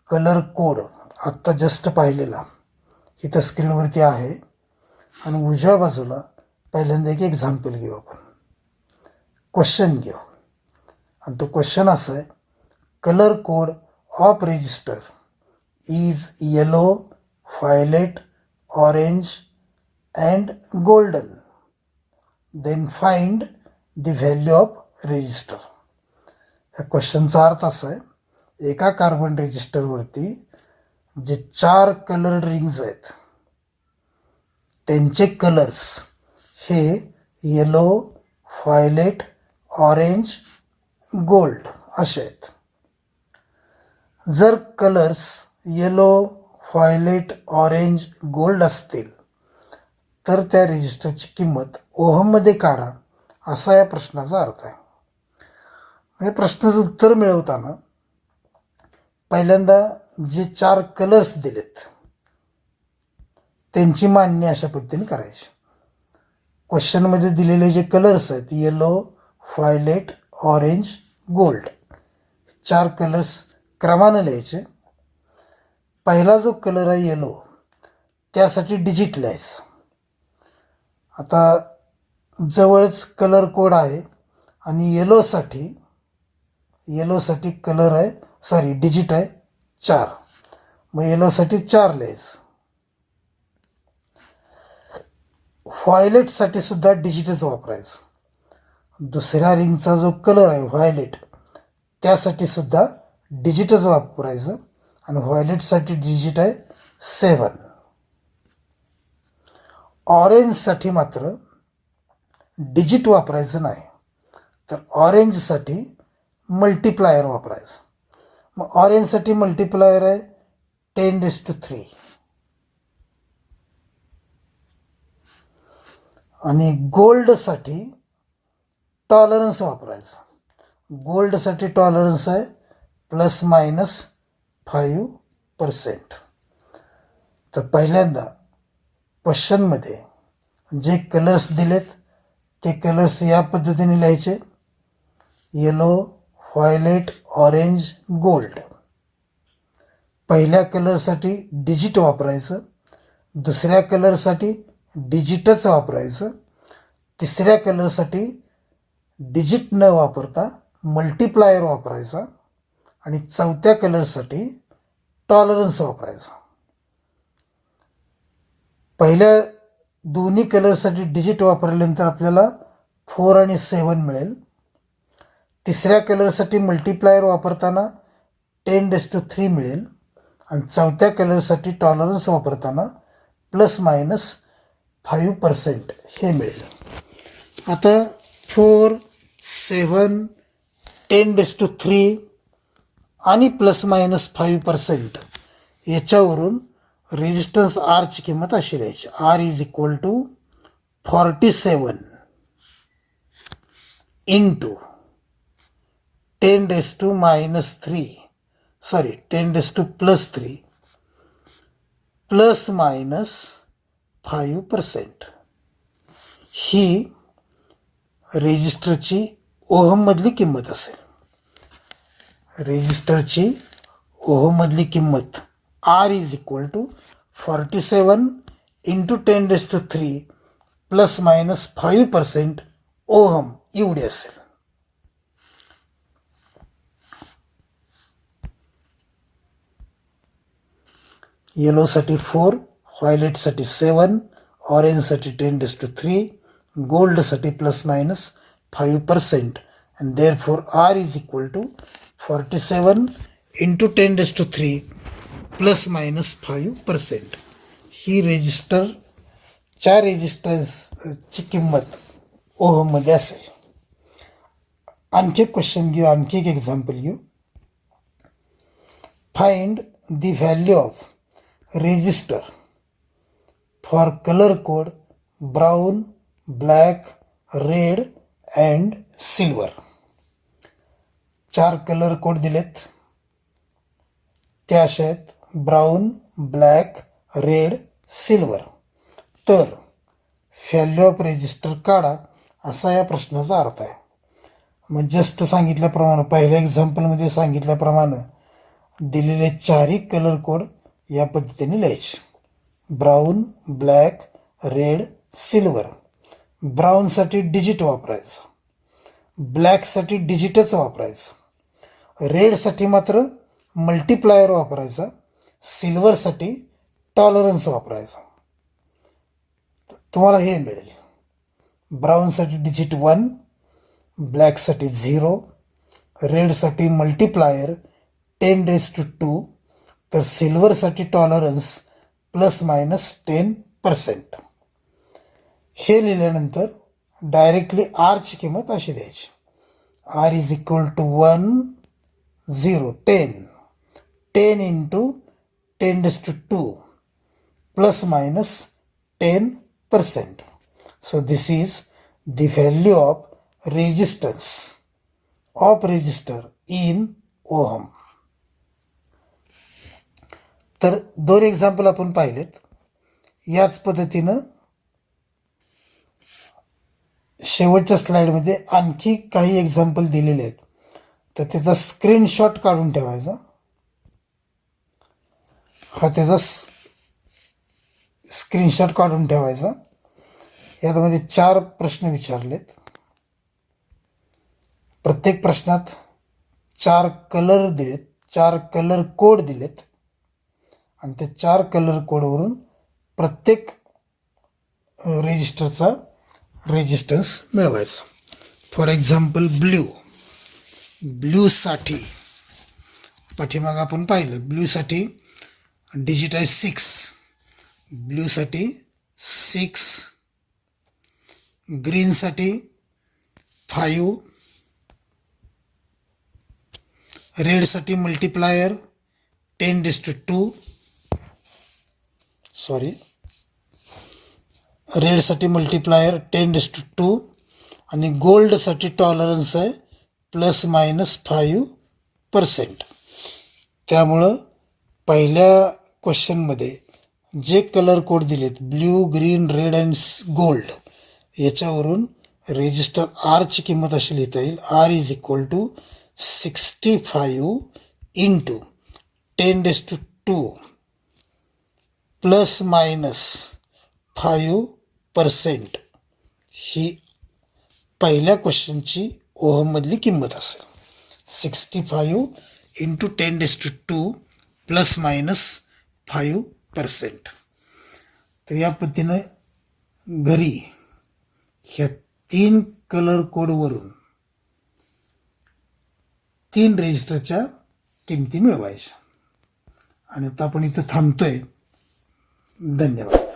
कलर कोड आत्ता जस्ट पाहिलेला इथं स्क्रीनवरती आहे आणि उजव्या बाजूला पहिल्यांदा एक एक्झाम्पल घेऊ, आपण क्वेश्चन घेऊ. आणि तो क्वेश्चन असा आहे, colour code of resistor is yellow, violet, orange and golden, then find the value of resistor. ह्या क्वेश्चनचा अर्थ असा आहे, एका कार्बन रेजिस्टरवरती जे 4 कलर्ड रिंग्ज आहेत त्यांचे कलर्स हे येलो, व्हायलेट, ऑरेंज, गोल्ड असे आहेत. जर colours yellow, violet, orange, gold असतील तर त्या रेजिस्टरची किंमत ओहममध्ये काढा असा या प्रश्नाचा अर्थ आहे. या प्रश्नाचं उत्तर मिळवताना पहिल्यांदा जे 4 कलर्स दिलेत त्यांची मांडणी अशा पद्धतीने करायची. क्वेश्चनमध्ये दिलेले जे कलर्स आहेत yellow, violet, orange, gold, 4 colours क्रमानं लिहायचे. पहिला जो कलर आहे येलो त्यासाठी डिजिट लिहायचं. आता जवळच कलर कोड आहे आणि येलोसाठी कलर आहे डिजिट आहे 4, मग येलोसाठी 4 लिहायचं. व्हायलेटसाठी सुद्धा डिजिटच वापरायचं. दुसऱ्या रिंगचा जो कलर आहे व्हायलेट त्यासाठी सुद्धा डिजिटच वापरायचं आणि व्हायलेटसाठी डिजिट आहे 7. ऑरेंजसाठी मात्र डिजिट वापरायचं नाही, तर ऑरेंजसाठी मल्टिप्लायर वापरायचं. मग ऑरेंजसाठी मल्टिप्लायर आहे 10⁻³ आणि गोल्डसाठी टॉलरन्स वापरायचं. गोल्डसाठी टॉलरन्स आहे ±5%. तर पहिल्यांदा क्वेश्चनमध्ये जे कलर्स दिलेत ते कलर्स या पद्धतीने लिहायचे, येलो, व्हायलेट, ऑरेंज, गोल्ड. पहिल्या कलरसाठी डिजिट वापरायचं, दुसऱ्या कलरसाठी डिजिटच वापरायचं, तिसऱ्या कलरसाठी डिजिट न वापरता मल्टिप्लायर वापरायचा आणि चौथ्या कलरसाठी टॉलरन्स वापरायचा. पहिल्या दोन्ही कलरसाठी डिजिट वापरल्यानंतर आपल्याला 4 आणि 7 मिळेल. तिसऱ्या कलरसाठी मल्टिप्लायर वापरताना 10⁻³ मिळेल आणि चौथ्या कलरसाठी टॉलरन्स वापरताना ±5% हे मिळेल. आता 4, 7, 10⁻³ आणि ±5% याच्यावरून रेजिस्टन्स आरची किंमत अशी लिहायची. R is equal to 47 into 10⁻³ sorry 10⁻+3 ±5%. ही रेजिस्टरची ओहममधली किंमत असेल. रेजिस्टरची ओहममधली किंमत R is equal to 47 into 10⁻³ ±5% ohm एवढी असेल. येलोसाठी 4, व्हायलेटसाठी 7, ऑरेंजसाठी 10⁻³ गोल्डसाठी ±5%. and therefore R is equal to 47 into 10⁻³ ±5%. ही रेजिस्टरच्या रेजिस्टन्सची किंमत ओहममध्ये असेल. आणखी एक क्वेश्चन घेऊ, आणखी एक एक्झाम्पल घेऊ. Find the value of resistor for colour code brown, black, red and silver. 4 colour code दिलेत, त्या अशा आहेत ब्राऊन, ब्लॅक, रेड, सिल्वर. तर व्हॅल्यू ऑफ रेजिस्टर काढा असा या प्रश्नाचा अर्थ आहे. मग जस्ट सांगितल्याप्रमाणे पहिल्या एक्झाम्पलमध्ये सांगितल्याप्रमाणे दिलेले 4ही कलर कोड या पद्धतीने लिहायचे. Brown, black, red, silver. ब्राऊनसाठी डिजिट वापरायचं, ब्लॅकसाठी डिजिटच वापरायचं, रेडसाठी मात्र मल्टिप्लायर वापरायचा, सिल्वरसाठी टॉलरन्स वापरायचा. तुम्हाला हे मिळेल. ब्राऊनसाठी डिजिट 1, ब्लॅकसाठी 0, रेडसाठी मल्टिप्लायर 10⁻², तर सिल्वरसाठी टॉलरन्स ±10%. हे लिहिल्यानंतर डायरेक्टली आरची किंमत अशी द्यायची. R is equal to 1, 0, 10 into 10⁻² ±10%. So this is the value of resistance of resistor in ohm. तर 2 एक्झाम्पल आपण पाहिलेत. याच पद्धतीनं शेवटच्या स्लाइडमध्ये आणखी काही एक्झाम्पल दिलेले आहेत, तर त्याचा स्क्रीनशॉट काढून ठेवायचा. हा त्याचा स्क्रीनशॉट काढून ठेवायचा. यामध्ये 4 प्रश्न विचारलेत. प्रत्येक प्रश्नात 4 कलर दिलेत, 4 कलर कोड दिलेत आणि त्या 4 कलर कोडवरून प्रत्येक रेजिस्टरचा रेजिस्टन्स मिळवायचा. फॉर एक्झाम्पल ब्ल्यूसाठी पाठीमागं आपण पाहिलं. ब्ल्यूसाठी डिजिट आहे 6, ब्ल्यूसाठी 6, ग्रीनसाठी 5, रेडसाठी मल्टिप्लायर 10⁻², रेडसाठी मल्टिप्लायर 10⁻² आणि गोल्डसाठी टॉलरन्स आहे ±5%. त्यामुळं पहिल्या क्वेश्चनमध्ये जे कलर कोड दिलेत blue, green, red and gold, याच्यावरून रेजिस्टर आरची किंमत अशी लिहिता येईल. R is equal to 65 into 10⁻² ±5%. ही पहिल्या क्वेश्चनची ओहममधली किंमत असेल. 65 इंटू 10⁻² ±5%. तर या पद्धतीनं घरी ह्या 3 कलर कोडवरून 3 रेजिस्टरच्या किमती मिळवायच्या. आणि आता आपण इथं थांबतोय. धन्यवाद.